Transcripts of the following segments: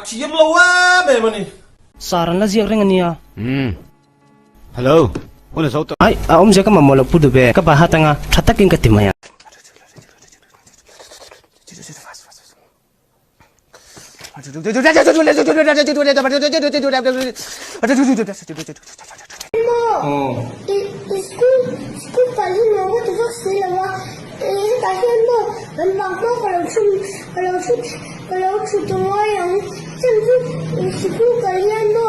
chiếm lâu quá mẹ mà nè. Saran la ziak ring ania. Hello. Una sauta. Ai, om je ka mamolo pudu be ka bahatanga thataking ka timaya. School kali mau tu vaksin lah. Tapi anda bangsa kalau semua yang centrum school kalian tu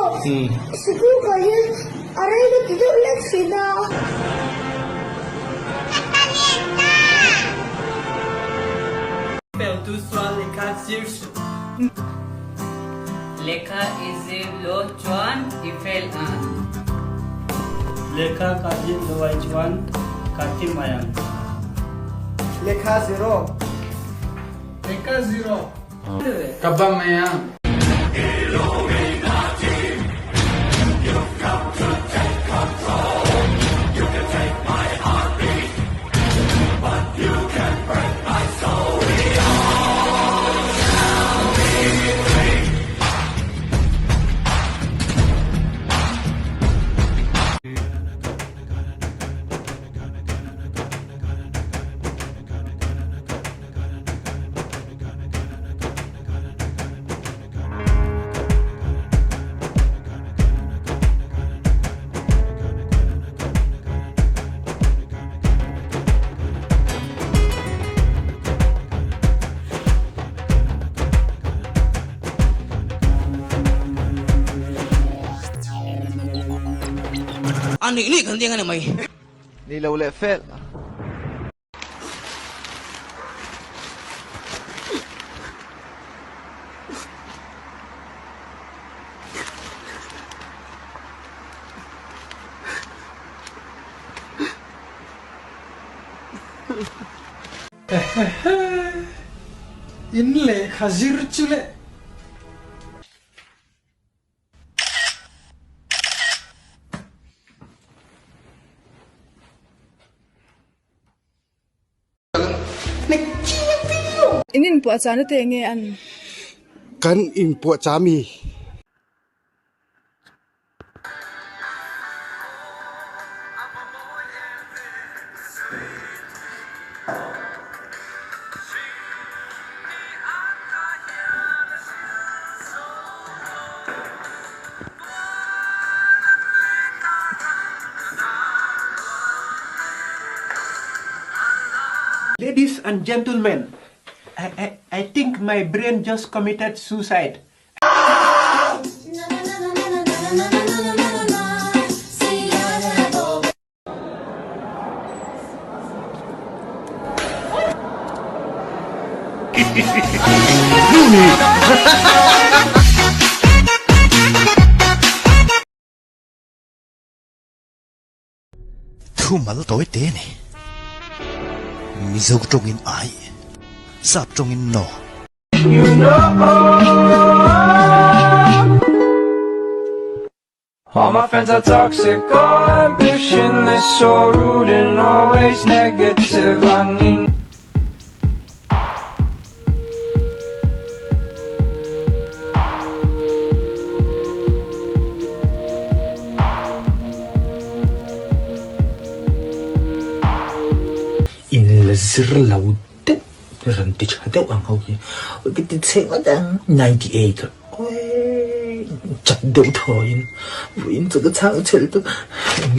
school kalian orang itu tidak nak sida. Lekha is lo chuan ifel an. Lekha kaji lo chuan katim ayam. Lekha zero. Lekha zero. Kabam ayam. Ani ini kan dia kan mai. Ni lâu lệ phết. Inle khazir chule. Inin po sana tenge an. Kan in po chami. Ladies and gentlemen, I think my brain just committed suicide. Thu mal tối tế này mizo trong in ai sap trong in no. All my friends are toxic, all ambitionless, so rude and always negative. I need In la zirlai ranti chade ang hoki. Kita sema dang 98. Oi, chặt đầu thôi. Vì cái trang chơi đó,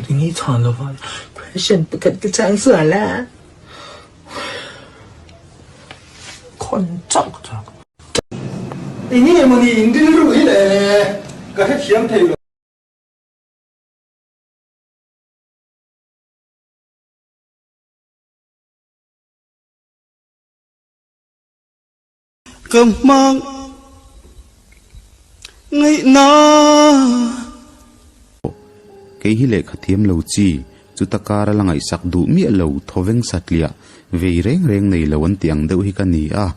nghĩ chọn là vậy. Question bất cứ cái trang sửa là con chọc chọc. Ini mà đi in đến rồi nè. Cái hết xiêm thầy rồi. Cơm mang ngày na Cái hi lệ khát thiêm lâu chi chu takara lang ai sak du mi lo thoveng satlia ve reng reng nei lo an tiang deuh hi ka ni a.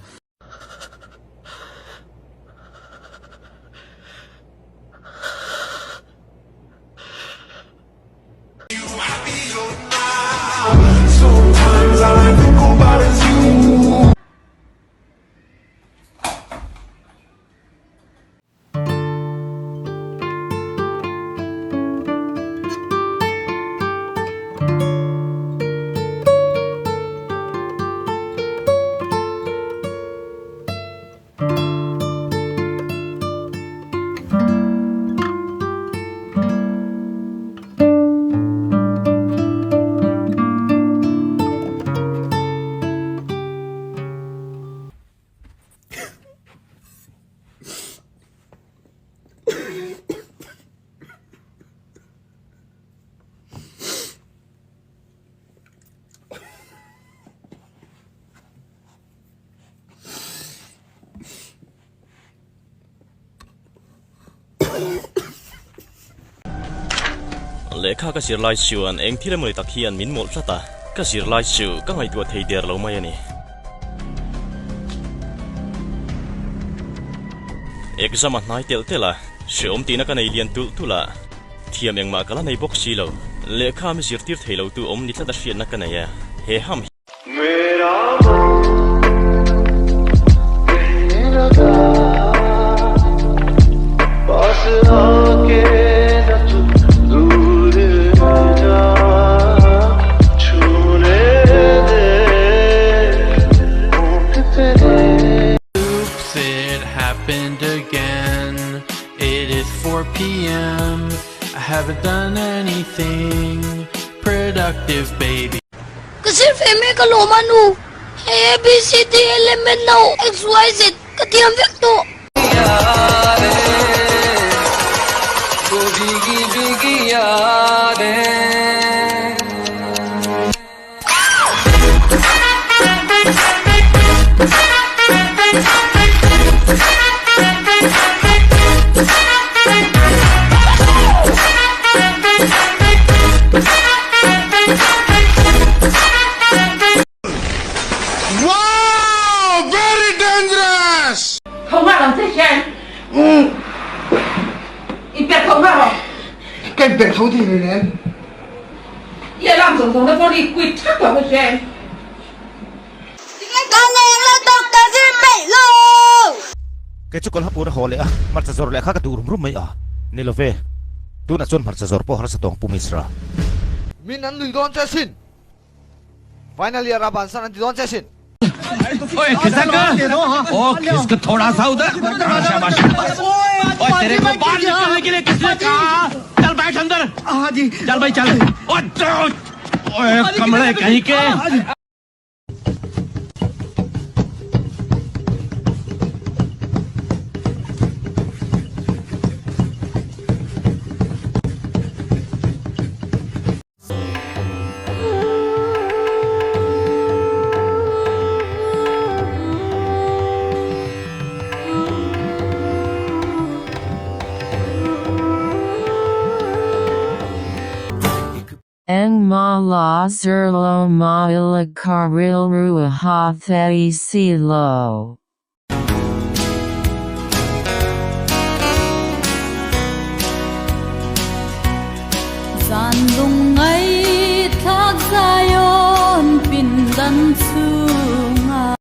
lekha ka zirlai siu an eng thile moni takhi an min mol tlata ka zirlai siu ka ngai tu thei der lo mai ani exam at nai tel tela shom tina ka nei lian tul tula thiam eng ma kala nei box si lo lekha mi zirtir thei lo tu om ni tla da fian na ka nei ya he ham mera पास आके न तू दूर जा छूने दे Oops, it happened again. It is 4 p.m. I haven't done anything productive, baby. Kasi feme ka lomanu. A, B, C, D, element now. X, Y, Z. Katiyang vekto. भीगी भीगी यादें Wow! Very dangerous! Không ngờ làm thế khen. Ít biết không ngờ. Cái biệt số thì này Giờ làm giống nó có đi quỵt chắc vào cái khen. cái chút con hấp uống hồ lệ à mặt sờ rồi lệ khác cái tủ rùm mấy à nên là về tu nãy chôn mặt sờ rồi po har sờ tông pumisra Min an lui don chasin. Finally araban san an don chasin. ओए किसका ओ किसका थोड़ा सा उधर शाबाश ओए तेरे को बाहर निकलने के लिए किसने कहा चल बैठ अंदर हाँ जी चल भाई चल ओए कमरे कहीं के En ma la zirlo ma ila karil rua ha thei si lo. Zandung ngay thác Zion pindan sunga.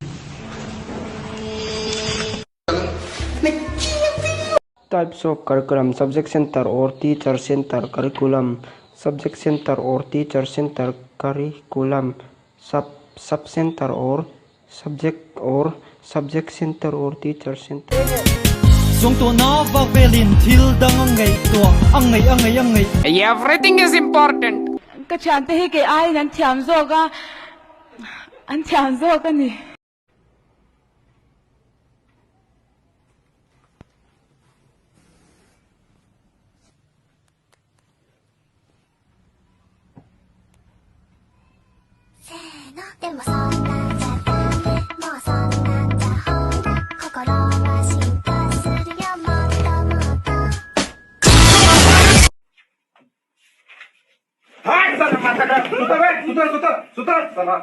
Types of curriculum: subject center or teacher center curriculum, subject center or teacher center curriculum, sub center or subject center or teacher center. Sung to na va velin thil dang angai to angai. Everything is important. Ka chante hi ke ai nan thiam zo ga an thiam zo ka ni.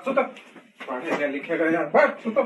सुतर लिखेगा यार सुतर